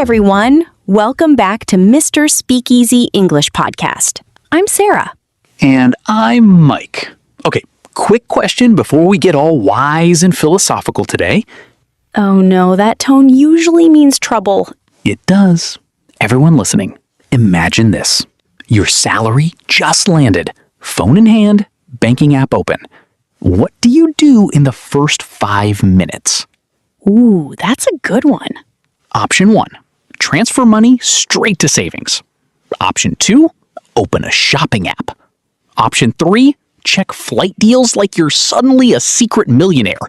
everyone. Welcome back to Mr. Speakeasy English Podcast. I'm Sarah. And I'm Mike. Okay, quick question before we get all wise and philosophical today. Oh no, that tone usually means trouble. It does. Everyone listening, imagine this. Your salary just landed. Phone in hand, banking app open. What do you do in the first 5 minutes? Ooh, that's a good one. Option 1, transfer money straight to savings. Option 2, open a shopping app. Option 3, check flight deals like you're suddenly a secret millionaire.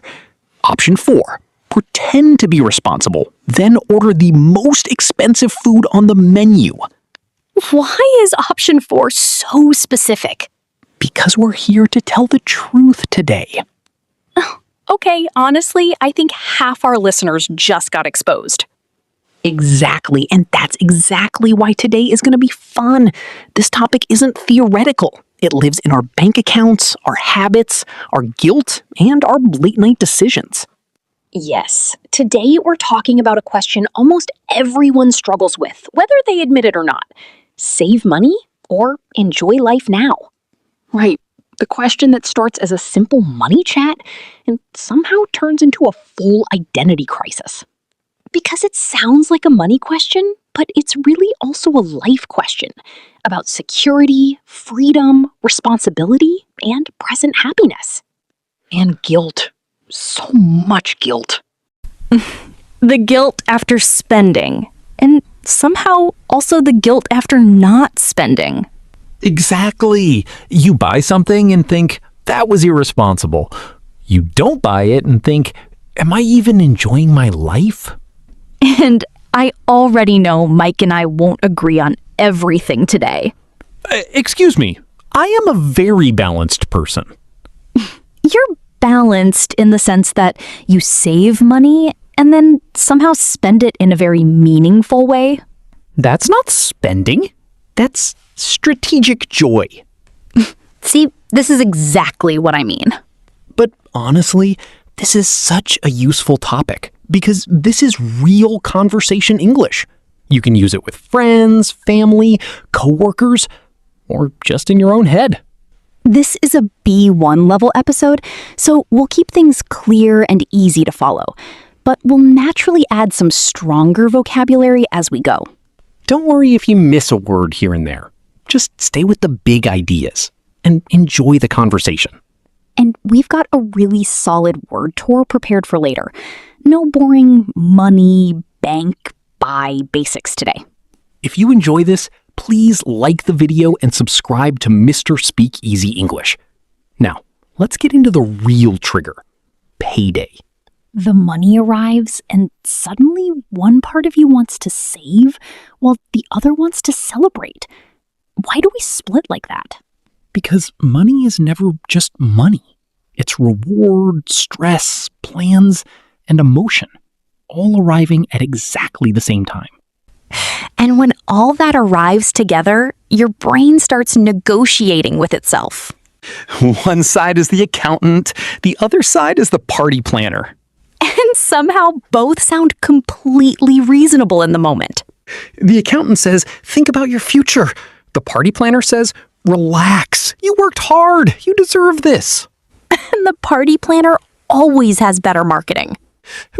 Option 4, pretend to be responsible, then order the most expensive food on the menu. Why is option 4 so specific? Because we're here to tell the truth today. Okay, honestly, I think half our listeners just got exposed. Exactly, and that's exactly why today is going to be fun. This topic isn't theoretical. It lives in our bank accounts, our habits, our guilt, and our late-night decisions. Yes, today we're talking about a question almost everyone struggles with, whether they admit it or not. Save money or enjoy life now? Right, the question that starts as a simple money chat and somehow turns into a full identity crisis. Because it sounds like a money question, but it's really also a life question about security, freedom, responsibility, and present happiness. And guilt. So much guilt. The guilt after spending, and somehow also the guilt after not spending. Exactly. You buy something and think, that was irresponsible. You don't buy it and think, am I even enjoying my life? And I already know Mike and I won't agree on everything today. Excuse me, I am a very balanced person. You're balanced in the sense that you save money and then somehow spend it in a very meaningful way. That's not spending. That's strategic joy. See, this is exactly what I mean. But honestly, this is such a useful topic because this is real conversation English. You can use it with friends, family, coworkers, or just in your own head. This is a B1 level episode, so we'll keep things clear and easy to follow, but we'll naturally add some stronger vocabulary as we go. Don't worry if you miss a word here and there. Just stay with the big ideas and enjoy the conversation. And we've got a really solid word tour prepared for later. No boring money, bank, buy basics today. If you enjoy this, please like the video and subscribe to Mr. Speakeasy English. Now, let's get into the real trigger, payday. The money arrives and suddenly one part of you wants to save while the other wants to celebrate. Why do we split like that? Because money is never just money. It's reward, stress, plans, and emotion, all arriving at exactly the same time. And when all that arrives together, your brain starts negotiating with itself. One side is the accountant, the other side is the party planner. And somehow both sound completely reasonable in the moment. The accountant says, think about your future. The party planner says, relax. You worked hard. You deserve this. And the party planner always has better marketing.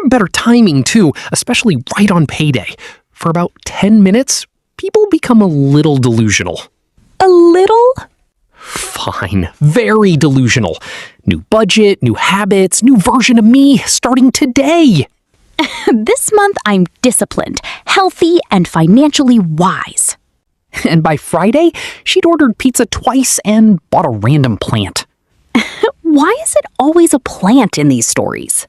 Better timing, too, especially right on payday. For about 10 minutes, people become a little delusional. A little? Fine. Very delusional. New budget, new habits, new version of me starting today. This month, I'm disciplined, healthy, and financially wise. And by Friday, she'd ordered pizza twice and bought a random plant. Why is it always a plant in these stories?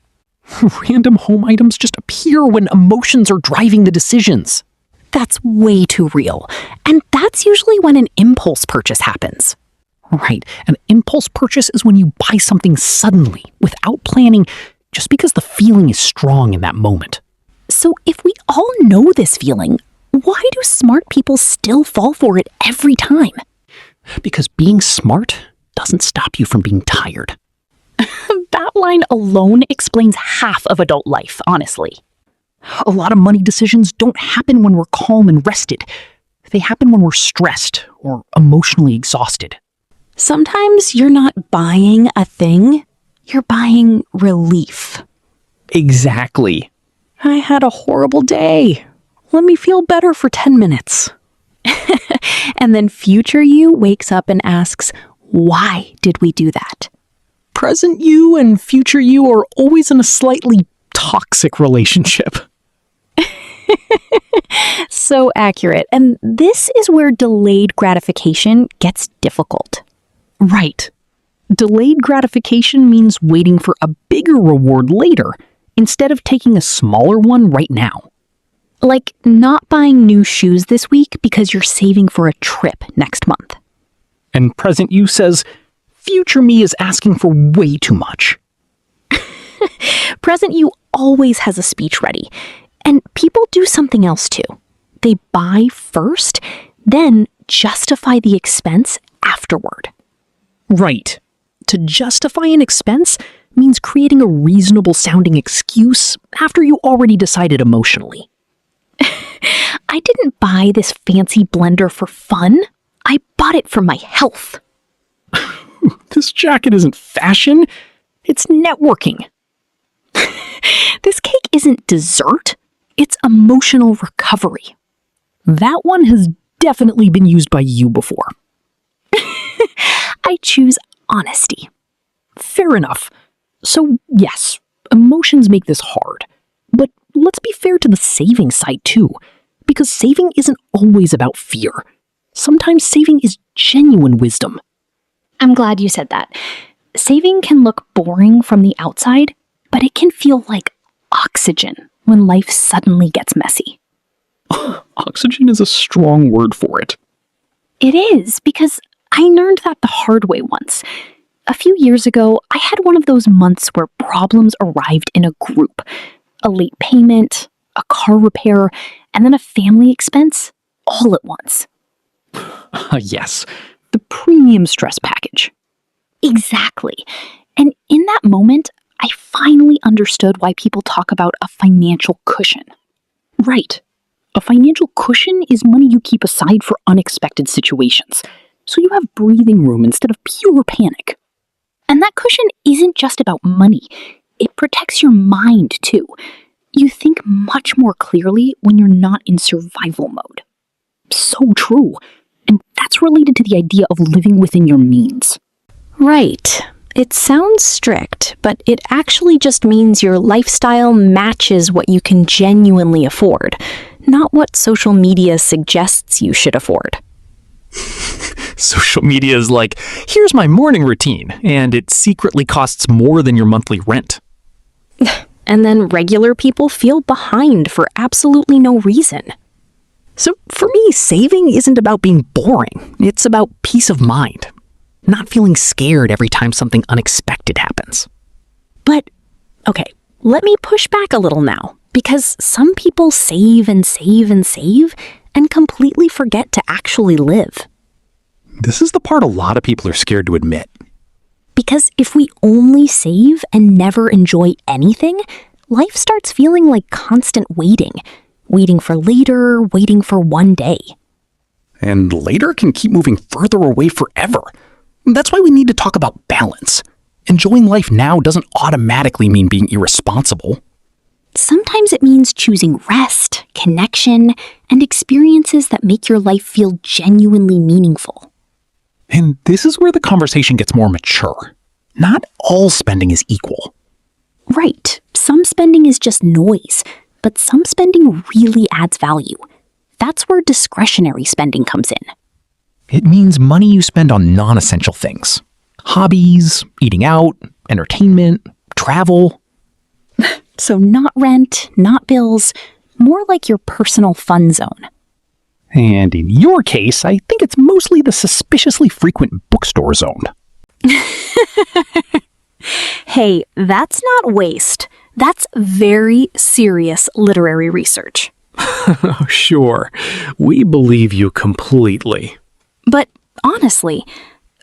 Random home items just appear when emotions are driving the decisions. That's way too real. And that's usually when an impulse purchase happens. Right. An impulse purchase is when you buy something suddenly, without planning, just because the feeling is strong in that moment. So if we all know this feeling, why do smart people still fall for it every time? Because being smart doesn't stop you from being tired. That line alone explains half of adult life, honestly. A lot of money decisions don't happen when we're calm and rested. They happen when we're stressed or emotionally exhausted. Sometimes you're not buying a thing, you're buying relief. Exactly. I had a horrible day. Let me feel better for 10 minutes. And then future you wakes up and asks, why did we do that? Present you and future you are always in a slightly toxic relationship. So accurate. And this is where delayed gratification gets difficult. Right. Delayed gratification means waiting for a bigger reward later instead of taking a smaller one right now. Like not buying new shoes this week because you're saving for a trip next month. And present you says, future me is asking for way too much. Present you always has a speech ready. And people do something else too. They buy first, then justify the expense afterward. Right. To justify an expense means creating a reasonable sounding excuse after you already decided emotionally. I didn't buy this fancy blender for fun. I bought it for my health. This jacket isn't fashion, it's networking. This cake isn't dessert. It's emotional recovery. That one has definitely been used by you before. I choose honesty. Fair enough. So, yes, emotions make this hard. But let's be fair to the saving side too, because saving isn't always about fear. Sometimes saving is genuine wisdom. I'm glad you said that. Saving can look boring from the outside, but it can feel like oxygen when life suddenly gets messy. Oxygen is a strong word for it. It is, because I learned that the hard way once. A few years ago, I had one of those months where problems arrived in a group. A late payment, a car repair, and then a family expense all at once. Yes, the premium stress package. Exactly. And in that moment, I finally understood why people talk about a financial cushion. Right. A financial cushion is money you keep aside for unexpected situations, so you have breathing room instead of pure panic. And that cushion isn't just about money. It protects your mind, too. You think much more clearly when you're not in survival mode. So true. And that's related to the idea of living within your means. Right. It sounds strict, but it actually just means your lifestyle matches what you can genuinely afford, not what social media suggests you should afford. Social media is like, here's my morning routine, and it secretly costs more than your monthly rent. And then regular people feel behind for absolutely no reason. So for me, saving isn't about being boring. It's about peace of mind. Not feeling scared every time something unexpected happens. But, okay, let me push back a little now, because some people save and save and save and completely forget to actually live. This is the part a lot of people are scared to admit. Because if we only save and never enjoy anything, life starts feeling like constant waiting. Waiting for later, waiting for one day. And later can keep moving further away forever. That's why we need to talk about balance. Enjoying life now doesn't automatically mean being irresponsible. Sometimes it means choosing rest, connection, and experiences that make your life feel genuinely meaningful. And this is where the conversation gets more mature. Not all spending is equal. Right. Some spending is just noise, but some spending really adds value. That's where discretionary spending comes in. It means money you spend on non-essential things. Hobbies, eating out, entertainment, travel. So not rent, not bills, more like your personal fun zone. And in your case, I think it's mostly the suspiciously frequent bookstore zone. Hey, that's not waste. That's very serious literary research. Oh, sure. We believe you completely. But honestly,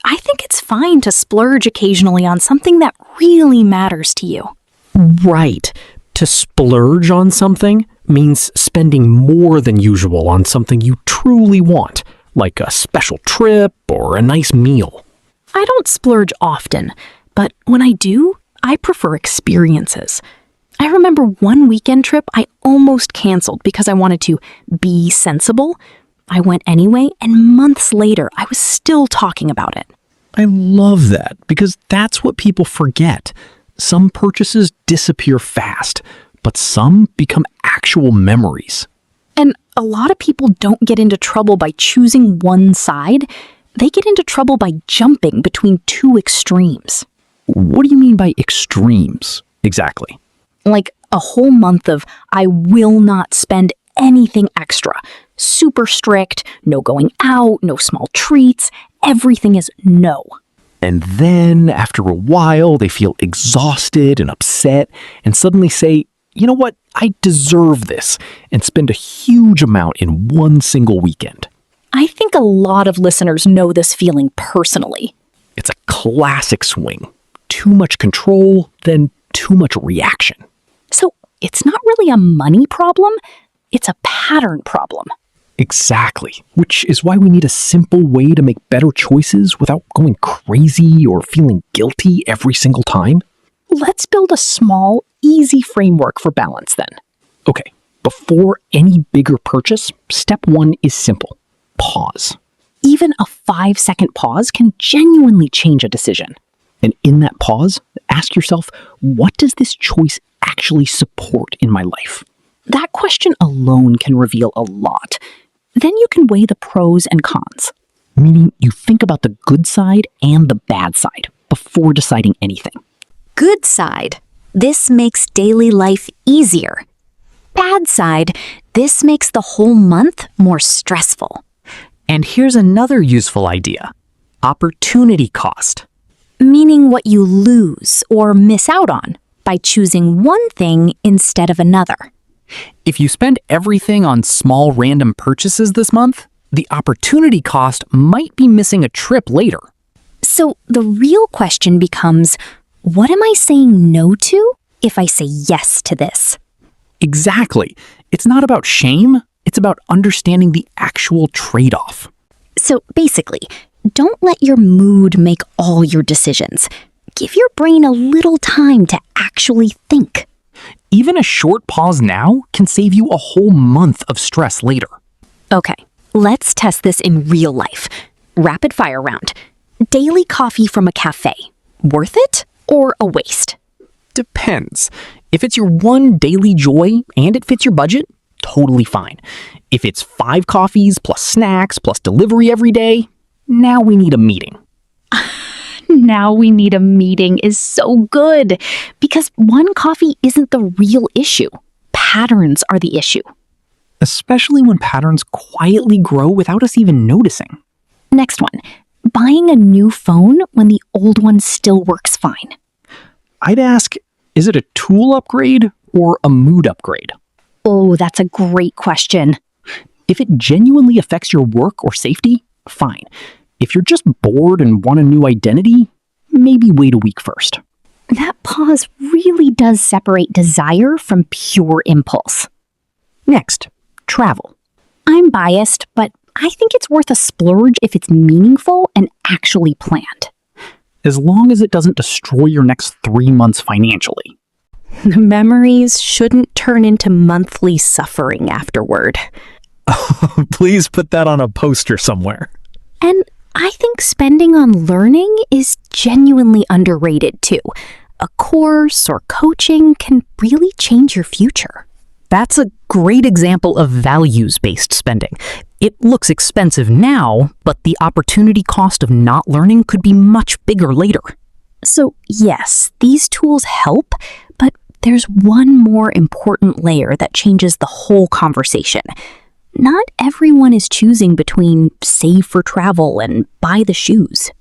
I think it's fine to splurge occasionally on something that really matters to you. Right. To splurge on something means spending more than usual on something you truly want, like a special trip or a nice meal. I don't splurge often, but when I do, I prefer experiences. I remember one weekend trip I almost canceled because I wanted to be sensible. I went anyway, and months later, I was still talking about it. I love that because that's what people forget. Some purchases disappear fast, but some become actual memories. And a lot of people don't get into trouble by choosing one side. They get into trouble by jumping between two extremes. What do you mean by extremes, exactly? Like a whole month of, I will not spend anything extra. Super strict, no going out, no small treats. Everything is no. And then, after a while, they feel exhausted and upset and suddenly say, you know what, I deserve this, and spend a huge amount in one single weekend. I think a lot of listeners know this feeling personally. It's a classic swing. Too much control, then too much reaction. So it's not really a money problem, it's a pattern problem. Exactly, which is why we need a simple way to make better choices without going crazy or feeling guilty every single time. Let's build a small, easy framework for balance then. Okay, before any bigger purchase, step one is simple. Pause. Even a 5-second pause can genuinely change a decision. And in that pause, ask yourself, what does this choice actually support in my life? That question alone can reveal a lot. Then you can weigh the pros and cons. Meaning you think about the good side and the bad side before deciding anything. Good side. This makes daily life easier. Bad side. This makes the whole month more stressful. And here's another useful idea. Opportunity cost. Meaning what you lose or miss out on by choosing one thing instead of another. If you spend everything on small random purchases this month, the opportunity cost might be missing a trip later. So the real question becomes, what am I saying no to if I say yes to this? Exactly. It's not about shame, it's about understanding the actual trade-off. So basically, don't let your mood make all your decisions. Give your brain a little time to actually think. Even a short pause now can save you a whole month of stress later. Okay, let's test this in real life. Rapid fire round. Daily coffee from a cafe. Worth it or a waste? Depends. If it's your one daily joy and it fits your budget, totally fine. If it's 5 coffees plus snacks plus delivery every day, now we need a meeting. Now we need a meeting is so good because one coffee isn't the real issue. Patterns are the issue. Especially when patterns quietly grow without us even noticing. Next one, buying a new phone when the old one still works fine. I'd ask, is it a tool upgrade or a mood upgrade? Oh, that's a great question. If it genuinely affects your work or safety, fine. If you're just bored and want a new identity, maybe wait a week first. That pause really does separate desire from pure impulse. Next, travel. I'm biased, but I think it's worth a splurge if it's meaningful and actually planned. As long as it doesn't destroy your next 3 months financially. The memories shouldn't turn into monthly suffering afterward. Please put that on a poster somewhere. And I think spending on learning is genuinely underrated too. A course or coaching can really change your future. That's a great example of values-based spending. It looks expensive now, but the opportunity cost of not learning could be much bigger later. So yes, these tools help, but there's one more important layer that changes the whole conversation. Not everyone is choosing between save for travel and buy the shoes.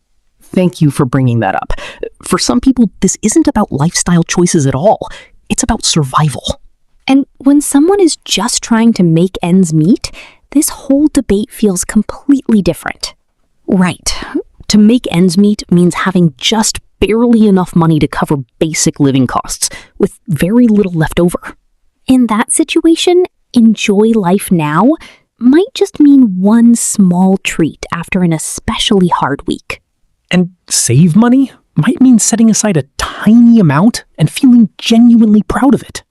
Thank you for bringing that up. For some people, this isn't about lifestyle choices at all. It's about survival. And when someone is just trying to make ends meet, this whole debate feels completely different. Right. To make ends meet means having just barely enough money to cover basic living costs, with very little left over. In that situation, enjoy life now might just mean one small treat after an especially hard week. And save money might mean setting aside a tiny amount and feeling genuinely proud of it.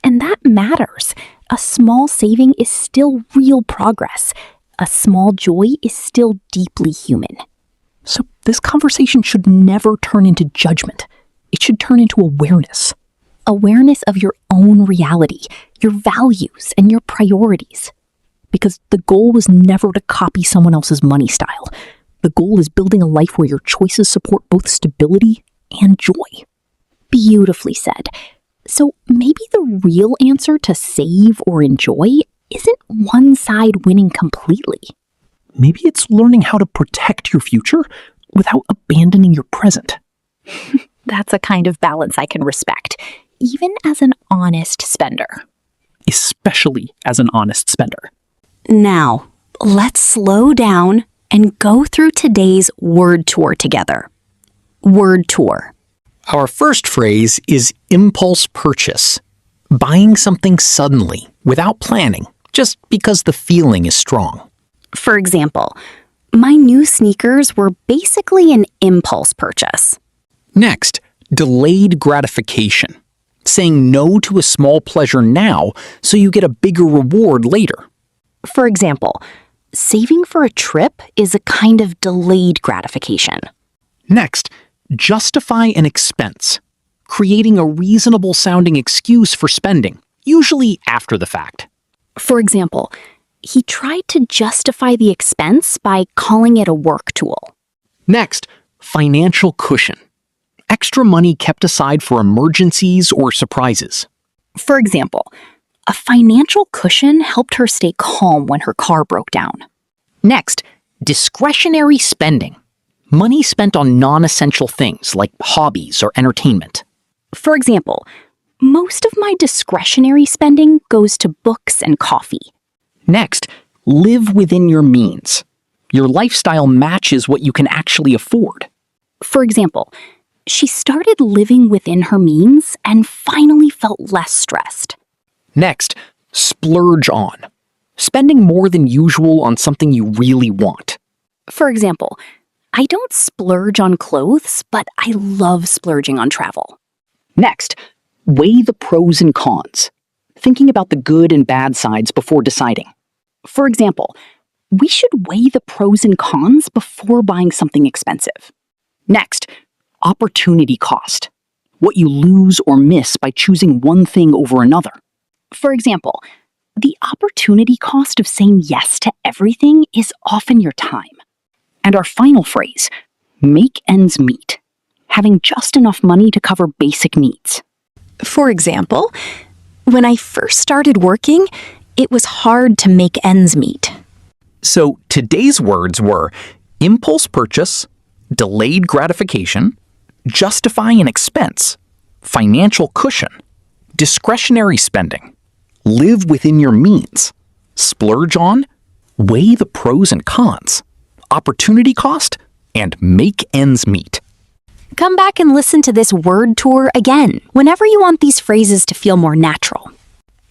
And that matters. A small saving is still real progress. A small joy is still deeply human. So this conversation should never turn into judgment. It should turn into awareness. Awareness of your own reality, your values, and your priorities. Because the goal was never to copy someone else's money style. The goal is building a life where your choices support both stability and joy. Beautifully said. So maybe the real answer to save or enjoy isn't one side winning completely. Maybe it's learning how to protect your future without abandoning your present. That's a kind of balance I can respect, even as an honest spender. Especially as an honest spender. Now, let's slow down and go through today's word tour together. Word tour. Our first phrase is impulse purchase. Buying something suddenly, without planning, just because the feeling is strong. For example, my new sneakers were basically an impulse purchase. Next, delayed gratification. Saying no to a small pleasure now so you get a bigger reward later. For example, saving for a trip is a kind of delayed gratification. Next, justify an expense. Creating a reasonable sounding excuse for spending, usually after the fact. For example, he tried to justify the expense by calling it a work tool. Next, financial cushion. Extra money kept aside for emergencies or surprises. For example, a financial cushion helped her stay calm when her car broke down. Next, discretionary spending. Money spent on non-essential things like hobbies or entertainment. For example, most of my discretionary spending goes to books and coffee. Next, live within your means. Your lifestyle matches what you can actually afford. For example, she started living within her means and finally felt less stressed. Next, splurge on. Spending more than usual on something you really want. For example, I don't splurge on clothes, but I love splurging on travel. Next, weigh the pros and cons. Thinking about the good and bad sides before deciding. For example, we should weigh the pros and cons before buying something expensive. Next, opportunity cost. What you lose or miss by choosing one thing over another. For example, the opportunity cost of saying yes to everything is often your time. And our final phrase, make ends meet. Having just enough money to cover basic needs. For example, when I first started working, it was hard to make ends meet. So today's words were impulse purchase, delayed gratification, justify an expense, financial cushion, discretionary spending, live within your means, splurge on, weigh the pros and cons, opportunity cost, and make ends meet. Come back and listen to this word tour again whenever you want these phrases to feel more natural.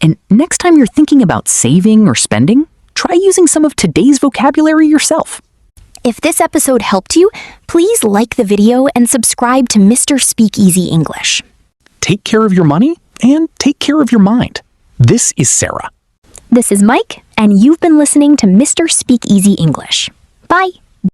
And next time you're thinking about saving or spending, try using some of today's vocabulary yourself. If this episode helped you, please like the video and subscribe to Mr. Speakeasy English. Take care of your money and take care of your mind. This is Sarah. This is Mike, and you've been listening to Mr. Speakeasy English. Bye.